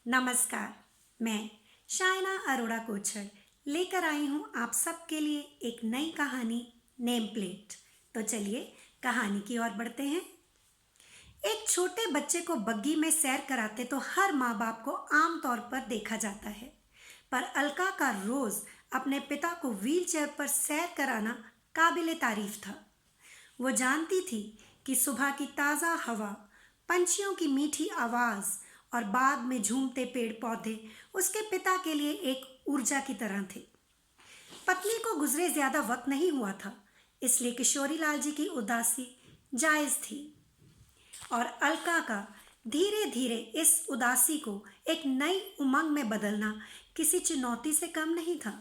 नमस्कार। मैं शायना अरोड़ा कोछर लेकर आई हूँ आप सबके लिए एक नई कहानी नेम प्लेट। तो चलिए कहानी की ओर बढ़ते हैं। एक छोटे बच्चे को बग्गी में सैर कराते तो हर माँ बाप को आम तौर पर देखा जाता है, पर अलका का रोज अपने पिता को व्हीलचेयर पर सैर कराना काबिले तारीफ था। वो जानती थी कि सुबह की ताज़ा हवा, पंछियों की मीठी आवाज़ और बाग में झूमते पेड़ पौधे उसके पिता के लिए एक ऊर्जा की तरह थे। पत्नी को गुजरे ज्यादा वक्त नहीं हुआ था, इसलिए किशोरी लाल जी की उदासी जायज थी और अलका का धीरे धीरे इस उदासी को एक नई उमंग में बदलना किसी चुनौती से कम नहीं था।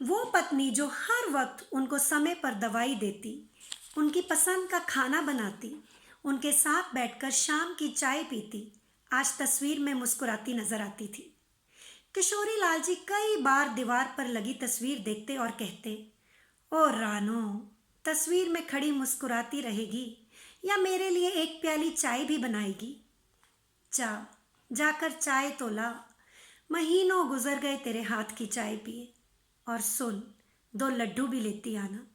वो पत्नी जो हर वक्त उनको समय पर दवाई देती, उनकी पसंद का खाना बनाती, उनके साथ बैठकर शाम की चाय पीती, आज तस्वीर में मुस्कुराती नजर आती थी। किशोरी लाल जी कई बार दीवार पर लगी तस्वीर देखते और कहते, ओ रानो, तस्वीर में खड़ी मुस्कुराती रहेगी या मेरे लिए एक प्याली चाय भी बनाएगी? जा, जाकर चाय तो ला। महीनों गुजर गए तेरे हाथ की चाय पिए। और सुन, दो लड्डू भी लेती आना।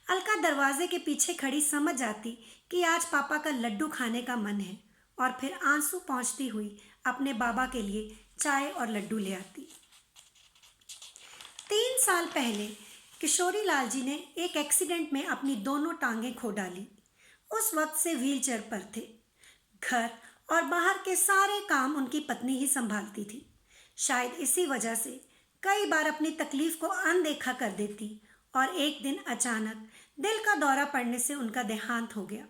अलका दरवाजे के पीछे खड़ी समझ जाती कि आज पापा का लड्डू खाने का मन है और फिर आंसू पहुंचती हुई अपने बाबा के लिए चाय और लड्डू ले आती। 3 साल पहले किशोरी लाल जी ने एक एक्सीडेंट में अपनी दोनों टांगें खो डाली। उस वक्त से व्हीलचेयर पर थे। घर और बाहर के सारे काम उनकी पत्नी ही संभालती थी। शायद इसी वजह से कई बार अपनी तकलीफ को अनदेखा कर देती और एक दिन अचानक दिल का दौरा पड़ने से उनका देहांत हो गया।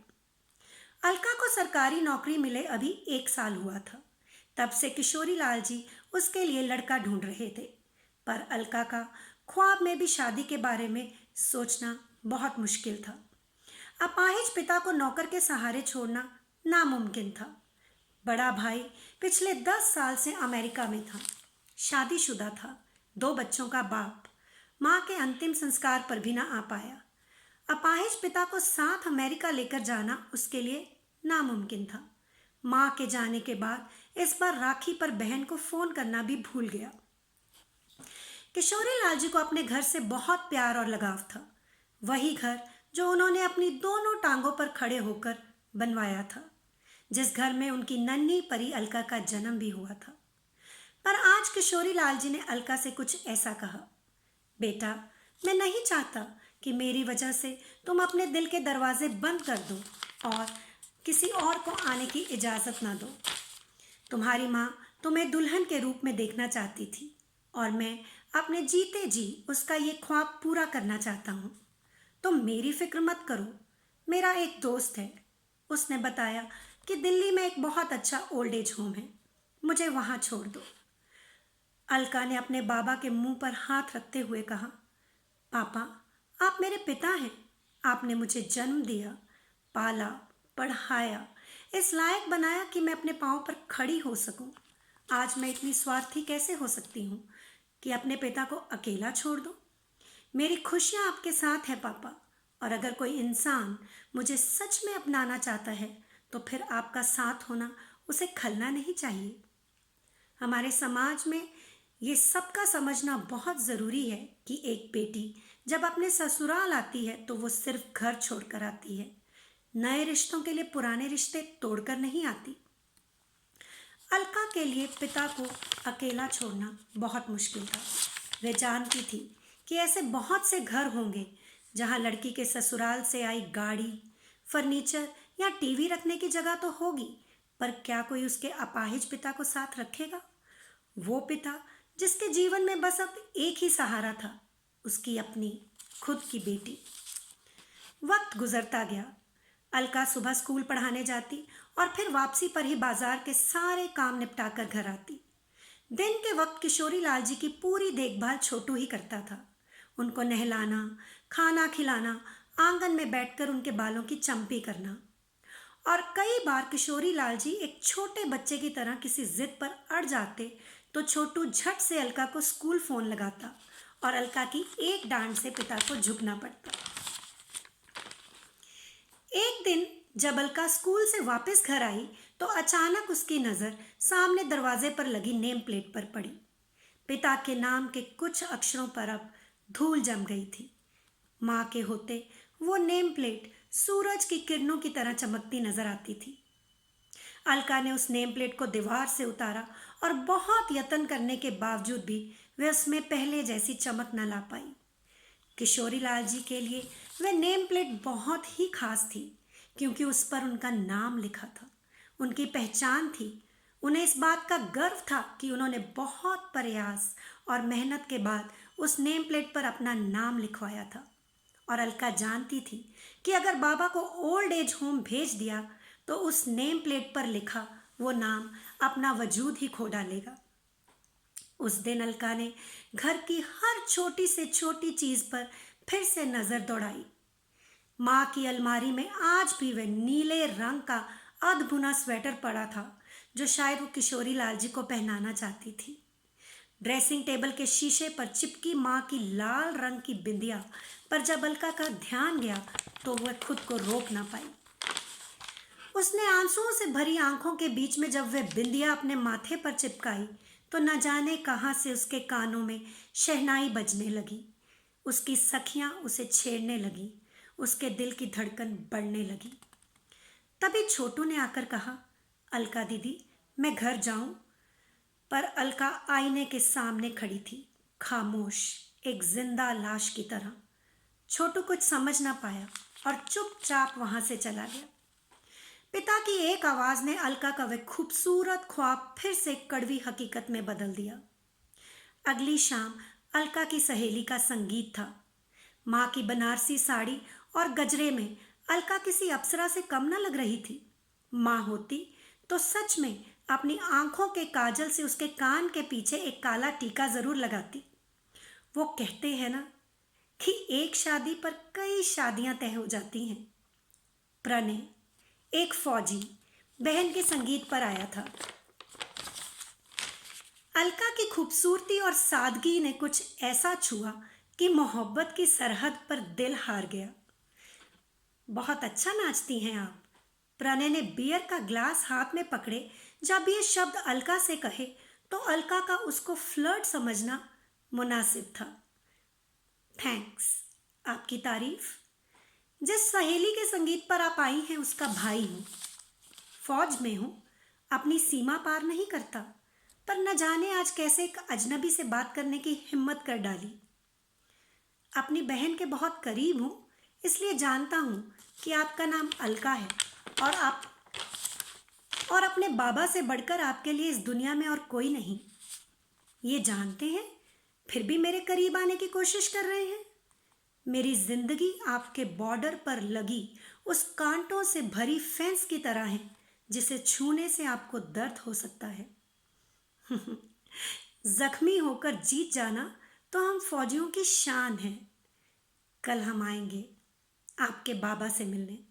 अलका को सरकारी नौकरी मिले अभी 1 साल हुआ था। तब से किशोरी लाल जी उसके लिए लड़का ढूंढ रहे थे, पर अलका का ख्वाब में भी शादी के बारे में सोचना बहुत मुश्किल था। अपाहिज पिता को नौकर के सहारे छोड़ना नामुमकिन था। बड़ा भाई पिछले 10 साल से अमेरिका में था, शादीशुदा था, 2 बच्चों का बाप, माँ के अंतिम संस्कार पर भी ना आ पाया। अपाहिज पिता को साथ अमेरिका लेकर जाना उसके लिए नामुमकिन था। माँ के जाने के बाद इस बार राखी पर बहन को फोन करना भी भूल गया। किशोरी लाल जी को अपने घर से बहुत प्यार और लगाव था, वही घर जो उन्होंने अपनी दोनों टांगों पर खड़े होकर बनवाया था, जिस घर में उनकी नन्ही परी अलका का जन्म भी हुआ था। पर आज किशोरी लाल जी ने अलका से कुछ ऐसा कहा, बेटा, मैं नहीं चाहता कि मेरी वजह से तुम अपने दिल के दरवाजे बंद कर दो और किसी और को आने की इजाज़त ना दो। तुम्हारी माँ तुम्हें दुल्हन के रूप में देखना चाहती थी और मैं अपने जीते जी उसका ये ख्वाब पूरा करना चाहता हूँ। तुम मेरी फिक्र मत करो। मेरा एक दोस्त है, उसने बताया कि दिल्ली में एक बहुत अच्छा ओल्ड एज होम है, मुझे वहाँ छोड़ दो। अलका ने अपने बाबा के मुंह पर हाथ रखते हुए कहा, पापा, आप मेरे पिता हैं। आपने मुझे जन्म दिया, पाला, पढ़ाया, इस लायक बनाया कि मैं अपने पाँव पर खड़ी हो सकूं। आज मैं इतनी स्वार्थी कैसे हो सकती हूँ कि अपने पिता को अकेला छोड़ दूं? मेरी खुशियाँ आपके साथ है पापा, और अगर कोई इंसान मुझे सच में अपनाना चाहता है तो फिर आपका साथ होना उसे खलना नहीं चाहिए। हमारे समाज में ये सबका समझना बहुत ज़रूरी है कि एक बेटी जब अपने ससुराल आती है तो वो सिर्फ घर छोड़कर आती है, नए रिश्तों के लिए पुराने रिश्ते तोड़कर नहीं आती। अलका के लिए पिता को अकेला छोड़ना बहुत मुश्किल था। वे जानती थी कि ऐसे बहुत से घर होंगे जहां लड़की के ससुराल से आई गाड़ी, फर्नीचर या टीवी रखने की जगह तो होगी, पर क्या कोई उसके अपाहिज पिता को साथ रखेगा? वो पिता जिसके जीवन में बस अब एक ही सहारा था, उसकी अपनी खुद की बेटी। वक्त गुजरता गया। अलका सुबह स्कूल पढ़ाने जाती और फिर वापसी पर ही बाजार के सारे काम निपटाकर घर आती। दिन के वक्त किशोरी लाल जी की पूरी देखभाल छोटू ही करता था। उनको नहलाना, खाना खिलाना, आंगन में बैठकर उनके बालों की चंपी करना। और कई बार किशोरी लाल जी एक छोटे बच्चे की तरह किसी जिद पर अड़ जाते तो छोटू झट से अलका को स्कूल फोन लगाता और अलका की एक डांट से पिता को झुकना पड़ता। एक दिन जब अलका स्कूल से वापस घर आई तो अचानक उसकी नज़र सामने दरवाजे पर लगी नेम प्लेट पर पड़ी। पिता के नाम के कुछ अक्षरों पर अब धूल जम गई थी। माँ के होते वो नेम प्लेट सूरज की किरणों की तरह चमकती नजर आती थी। अलका ने उस नेम प्लेट को दीवार से उतारा और बहुत यत्न करने के बावजूद भी वह उसमें पहले जैसी चमक न ला पाई। किशोरी लाल जी के लिए वह नेम प्लेट बहुत ही खास थी, क्योंकि उस पर उनका नाम लिखा था, उनकी पहचान थी। उन्हें इस बात का गर्व था कि उन्होंने बहुत प्रयास और मेहनत के बाद उस नेम प्लेट पर अपना नाम लिखवाया था। और अलका जानती थी कि अगर बाबा को ओल्ड एज होम भेज दिया तो उस नेम प्लेट पर लिखा वो नाम अपना वजूद ही खो डालेगा। उस दिन अलका ने घर की हर छोटी से छोटी चीज पर फिर से नजर दौड़ाई। माँ की अलमारी में आज भी वह नीले रंग का अधबुना स्वेटर पड़ा था जो शायद वो किशोरी लाल जी को पहनाना चाहती थी। ड्रेसिंग टेबल के शीशे पर चिपकी माँ की लाल रंग की बिंदिया पर जब अलका का ध्यान गया तो वह खुद को रोक ना पाई। उसने आंसुओं से भरी आंखों के बीच में जब वह बिंदिया अपने माथे पर चिपकाई तो न जाने कहाँ से उसके कानों में शहनाई बजने लगी। उसकी सखियां उसे छेड़ने लगी, उसके दिल की धड़कन बढ़ने लगी। तभी छोटू ने आकर कहा, अलका दीदी मैं घर जाऊं? पर अलका आईने के सामने खड़ी थी, खामोश, एक जिंदा लाश की तरह। छोटू कुछ समझ ना पाया और चुपचाप वहां से चला गया। पिता की एक आवाज ने अलका का वह खूबसूरत ख्वाब फिर से कड़वी हकीकत में बदल दिया। अगली शाम अलका की सहेली का संगीत था। माँ की बनारसी साड़ी और गजरे में अलका किसी अप्सरा से कम न लग रही थी। माँ होती तो सच में अपनी आंखों के काजल से उसके कान के पीछे एक काला टीका जरूर लगाती। वो कहते हैं ना कि एक शादी पर कई शादियां तय हो जाती हैं। प्रणय, एक फौजी, बहन के संगीत पर आया था। अलका की खूबसूरती और सादगी ने कुछ ऐसा छुआ कि मोहब्बत की सरहद पर दिल हार गया। बहुत अच्छा नाचती हैं आप। प्रणय ने बियर का ग्लास हाथ में पकड़े जब ये शब्द अलका से कहे तो अलका का उसको फ्लर्ट समझना मुनासिब था। थैंक्स, आपकी तारीफ। जिस सहेली के संगीत पर आप आई हैं उसका भाई हूँ, फौज में हूँ, अपनी सीमा पार नहीं करता, पर न जाने आज कैसे एक अजनबी से बात करने की हिम्मत कर डाली। अपनी बहन के बहुत करीब हूँ, इसलिए जानता हूँ कि आपका नाम अलका है और अपने बाबा से बढ़कर आपके लिए इस दुनिया में और कोई नहीं। ये जानते हैं, फिर भी मेरे करीब आने की कोशिश कर रहे हैं। मेरी जिंदगी आपके बॉर्डर पर लगी उस कांटों से भरी फेंस की तरह है जिसे छूने से आपको दर्द हो सकता है। जख्मी होकर जीत जाना तो हम फौजियों की शान है। कल हम आएंगे आपके बाबा से मिलने।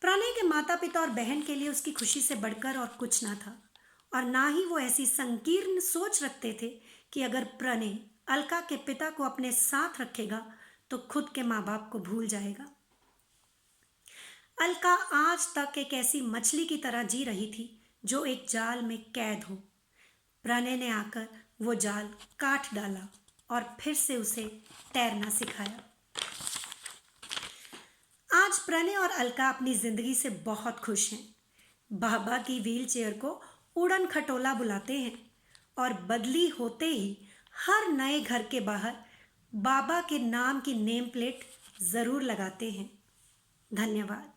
प्रणय के माता पिता और बहन के लिए उसकी खुशी से बढ़कर और कुछ ना था, और ना ही वो ऐसी संकीर्ण सोच रखते थे कि अगर प्रणय अलका के पिता को अपने साथ रखेगा तो खुद के माँ बाप को भूल जाएगा। अलका आज तक एक ऐसी मछली की तरह जी रही थी जो एक जाल में कैद हो। प्रणय ने आकर वो जाल काट डाला और फिर से उसे तैरना सिखाया। आज प्रणय और अलका अपनी जिंदगी से बहुत खुश हैं। बाबा की व्हीलचेयर को उड़न खटोला बुलाते हैं और बदली होते ही हर नए घर के बाहर बाबा के नाम की नेम प्लेट जरूर लगाते हैं। धन्यवाद।